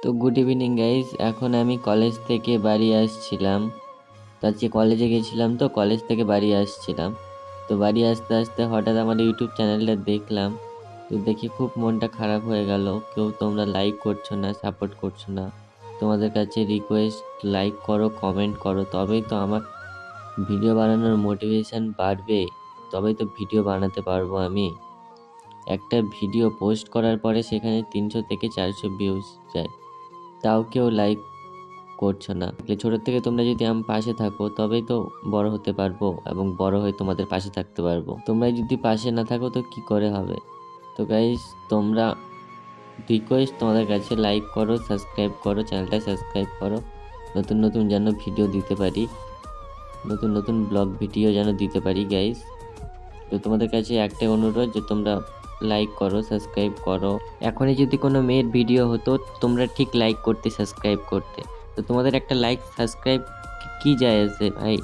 তো good evening guys, এখন আমি কলেজ থেকে বাড়ি আসছিলাম। তো আজকে কলেজে গেছিলাম, তো কলেজ থেকে বাড়ি আসছিলাম। তো বাড়ি আসতে আসতে হঠাৎ আমার ইউটিউব চ্যানেলটা দেখলাম। তো দেখে খুব মনটা খারাপ হয়ে গেল। কেউ তোমরা লাইক করছো না, সাপোর্ট করছো না। তোমাদের কাছে রিকোয়েস্ট, লাইক করো, কমেন্ট করো, তবেই তো আমার ভিডিও বানানোর মোটিভেশন বাড়বে। তবেই তো ভিডিও বানাতে পারবো আমি। একটা ভিডিও পোস্ট করার পরে সেখানে 300 থেকে 400 ভিউজ যায়, তাও কেউ লাইক করছো না। ছোট থেকে তোমরা যদি আমার পাশে থাকো তবেই তো বড় হতে পারবো এবং বড় হয়ে তোমাদের পাশে থাকতে পারবো। তোমরা যদি পাশে না থাকো তো কি করে হবে? তো গাইস, তোমরা রিকোয়েস্ট তোমাদের কাছে, লাইক করো, সাবস্ক্রাইব করো, চ্যানেলটা সাবস্ক্রাইব করো। নতুন নতুন যেন ভিডিও দিতে পারি, নতুন নতুন ব্লগ ভিডিও যেন দিতে পারি গাইস। তো তোমাদের কাছে একটাই অনুরোধ যে তোমরা লাইক করো, সাবস্ক্রাইব করো। এখনই যদি কোনো মেয়ের ভিডিও হতো তোমরা ঠিক লাইক করতে, সাবস্ক্রাইব করতে। তো তোমাদের একটা লাইক সাবস্ক্রাইব কি যায় আসে ভাই?